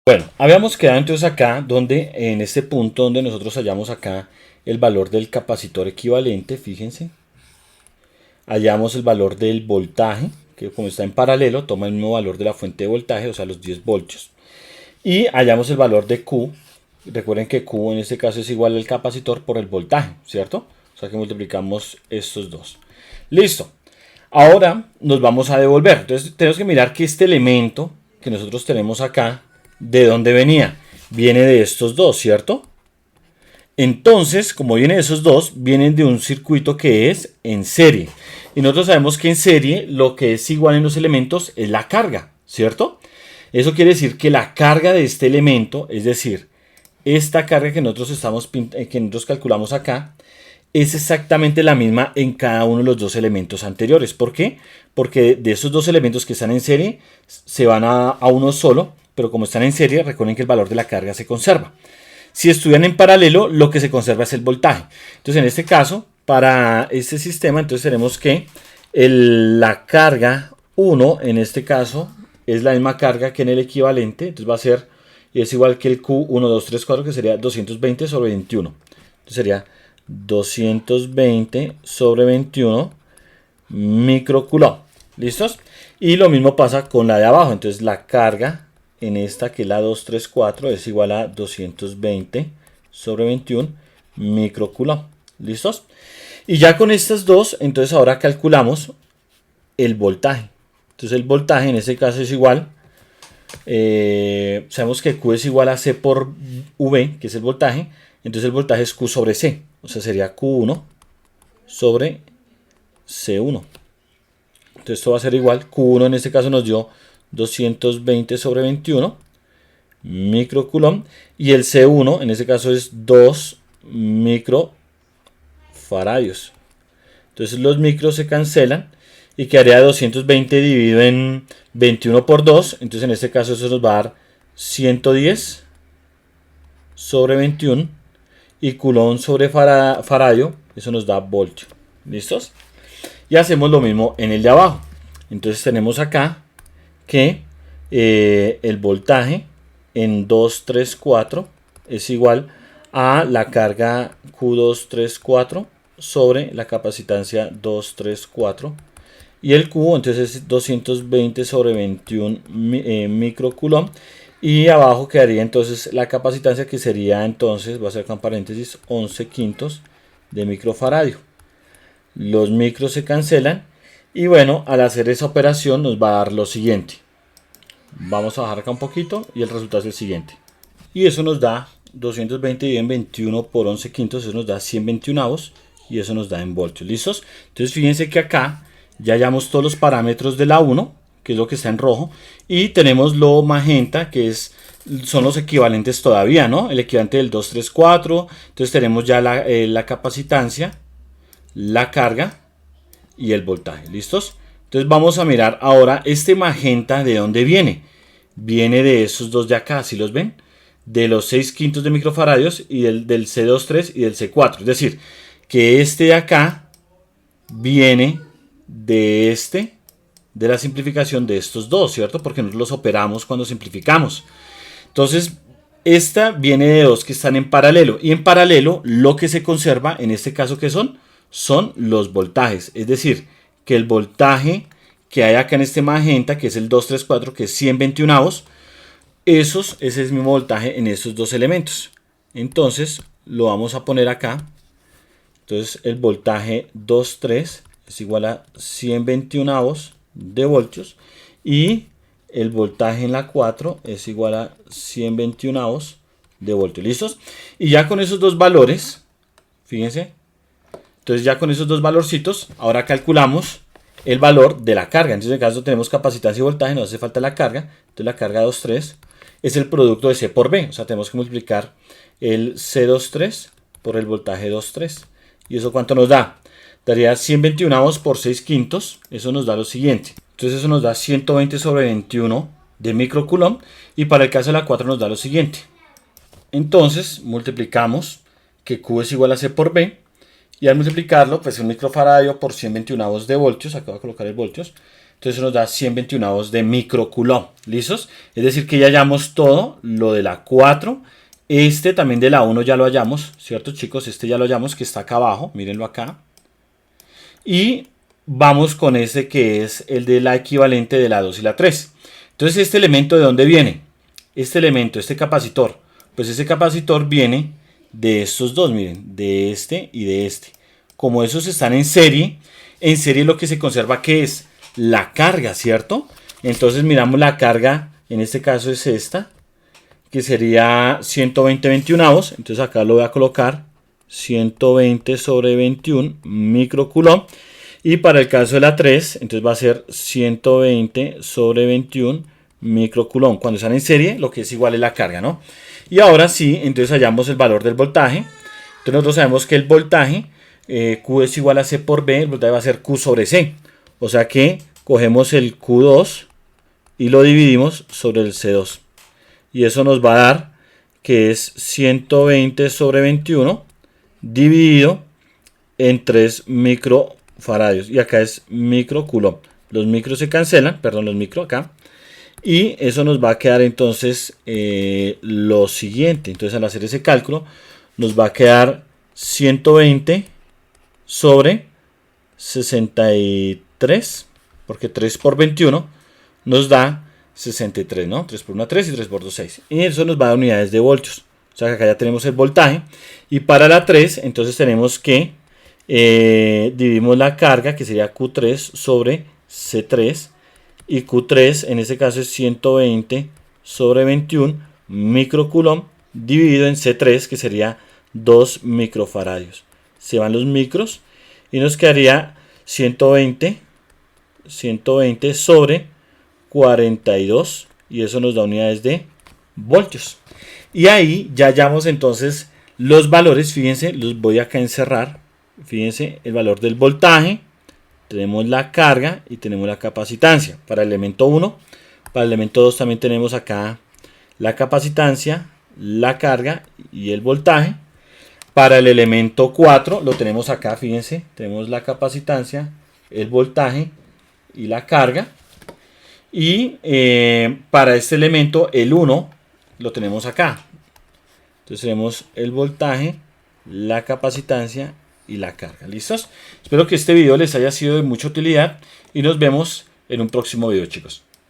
Bueno, habíamos quedado entonces acá, donde en este punto donde nosotros hallamos acá el valor del capacitor equivalente, fíjense. Hallamos el valor del voltaje, que como está en paralelo, toma el mismo valor de la fuente de voltaje, o sea, los 10 voltios. Y hallamos el valor de Q. Recuerden que Q en este caso es igual al capacitor por el voltaje, ¿cierto? O sea que multiplicamos estos dos. Listo. Ahora nos vamos a devolver. Entonces tenemos que mirar que este elemento que nosotros tenemos acá, ¿de dónde venía? Viene de estos dos, ¿cierto? Entonces, como viene de esos dos, vienen de un circuito que es en serie. Y nosotros sabemos que en serie lo que es igual en los elementos es la carga, ¿cierto? Eso quiere decir que la carga de este elemento, es decir, esta carga que nosotros calculamos acá, es exactamente la misma en cada uno de los dos elementos anteriores. ¿Por qué? Porque de esos dos elementos que están en serie se van a uno solo, pero como están en serie, recuerden que el valor de la carga se conserva. Si estuvieran en paralelo, lo que se conserva es el voltaje. Entonces, en este caso, para este sistema, entonces tenemos que la carga 1, en este caso, es la misma carga que en el equivalente. Entonces va a ser, es igual que el Q1, 2, 3, 4, que sería 220 sobre 21. Entonces sería 220 sobre 21 microcoulomb. ¿Listos? Y lo mismo pasa con la de abajo. Entonces la carga en esta, que es la 234, es igual a 220 sobre 21 microcoulomb. ¿Listos? Y ya con estas dos, entonces ahora calculamos el voltaje. Entonces el voltaje en este caso es igual, sabemos que Q es igual a C por V, que es el voltaje. Entonces el voltaje es Q sobre C, o sea sería Q1 sobre C1. Entonces esto va a ser igual, Q1 en este caso nos dio 220 sobre 21 microcoulomb, y el C1 en este caso es 2 microfaradios. Entonces los micros se cancelan y quedaría 220 dividido en 21 por 2. Entonces en este caso eso nos va a dar 110 sobre 21, y coulomb sobre faradio, eso nos da voltio. ¿Listos? Y hacemos lo mismo en el de abajo. Entonces tenemos acá que el voltaje en 234 es igual a la carga Q234 sobre la capacitancia 234, y el Q entonces es 220 sobre 21 microcoulomb, y abajo quedaría entonces la capacitancia, que sería entonces, va a ser con paréntesis, 11 quintos de microfaradio. Los micros se cancelan y bueno, al hacer esa operación nos va a dar lo siguiente. Vamos a bajar acá un poquito y el resultado es el siguiente. Y eso nos da 220 dividido en 21 por 11 quintos, eso nos da 121avos, y eso nos da en voltios. ¿Listos? Entonces fíjense que acá ya hallamos todos los parámetros de la 1, que es lo que está en rojo, y tenemos lo magenta, que son los equivalentes todavía, ¿no? El equivalente del 234, entonces tenemos ya la capacitancia, la carga y el voltaje. ¿Listos? Entonces vamos a mirar ahora este magenta, ¿de dónde viene? Viene de esos dos de acá, ¿sí los ven? De los 6 quintos de microfaradios y del C23 y del C4. Es decir, que este de acá viene de de la simplificación de estos dos, ¿cierto? Porque nosotros los operamos cuando simplificamos. Entonces, esta viene de dos que están en paralelo. Y en paralelo, lo que se conserva, en este caso, ¿qué son? Son los voltajes. Es decir, que el voltaje que hay acá en este magenta, que es el 234, que es 121avos, ese es el mismo voltaje en estos dos elementos. Entonces, lo vamos a poner acá. Entonces, el voltaje 2.3 es igual a 121avos de voltios, y el voltaje en la 4 es igual a 121avos de voltios. ¿Listos? Y ya con esos dos valores, fíjense, entonces ya con esos dos valorcitos, ahora calculamos el valor de la carga. Entonces en este caso tenemos capacitancia y voltaje, no hace falta la carga. Entonces la carga 2.3 es el producto de C por B. O sea, tenemos que multiplicar el C23 por el voltaje 2.3. ¿Y eso cuánto nos da? Daría 121avos por 6 quintos. Eso nos da lo siguiente. Entonces eso nos da 120 sobre 21 de microcoulomb. Y para el caso de la 4 nos da lo siguiente. Entonces multiplicamos que Q es igual a C por B. Y al multiplicarlo, pues un microfaradio por 121avos de voltios, acá voy a colocar el voltios, Entonces eso nos da 121 de microcoulomb. ¿Listos? Es decir, que ya hallamos todo lo de la 4. Este también de la 1 ya lo hallamos, ¿cierto, chicos? Este ya lo hallamos, que está acá abajo. Mírenlo acá. Y vamos con este que es el de la equivalente de la 2 y la 3. Entonces, ¿este elemento de dónde viene? Este elemento, este capacitor. Pues ese capacitor viene de estos dos, miren, de este y de este. Como esos están en serie lo que se conserva, ¿qué es? La carga, ¿cierto? Entonces miramos la carga, en este caso es esta, que sería 120 21avos. Entonces acá lo voy a colocar 120 sobre 21 microcoulomb. Y para el caso de la 3, entonces va a ser 120 sobre 21 microcoulomb. Cuando están en serie, lo que es igual es la carga, ¿no? Y ahora sí, entonces hallamos el valor del voltaje. Entonces nosotros sabemos que el voltaje, Q es igual a C por B, el voltaje va a ser Q sobre C. O sea que cogemos el Q2 y lo dividimos sobre el C2. Y eso nos va a dar que es 120 sobre 21 dividido en 3 microfaradios. Y acá es microcoulomb. Los micros se cancelan, perdón, los micros acá. Y eso nos va a quedar entonces lo siguiente. Entonces al hacer ese cálculo nos va a quedar 120 sobre 63. Porque 3 por 21 nos da 63, ¿no? 3 por 1, 3 y 3 por 2, 6. Y eso nos va a dar unidades de voltios. O sea que acá ya tenemos el voltaje. Y para la 3, entonces tenemos que dividimos la carga, que sería Q3 sobre C3. Y Q3 en este caso es 120 sobre 21 microcoulomb dividido en C3, que sería 2 microfaradios. Se van los micros y nos quedaría 120 sobre 42, y eso nos da unidades de voltios. Y ahí ya hallamos entonces los valores. Fíjense, los voy acá a encerrar. Fíjense el valor del voltaje, tenemos la carga y tenemos la capacitancia para el elemento 1. Para el elemento 2 también tenemos acá la capacitancia, la carga y el voltaje. Para el elemento 4 lo tenemos acá, fíjense, tenemos la capacitancia, el voltaje y la carga. Y para este elemento, el 1, lo tenemos acá. Entonces tenemos el voltaje, la capacitancia y la carga. ¿Listos? Espero que este video les haya sido de mucha utilidad y nos vemos en un próximo video, chicos.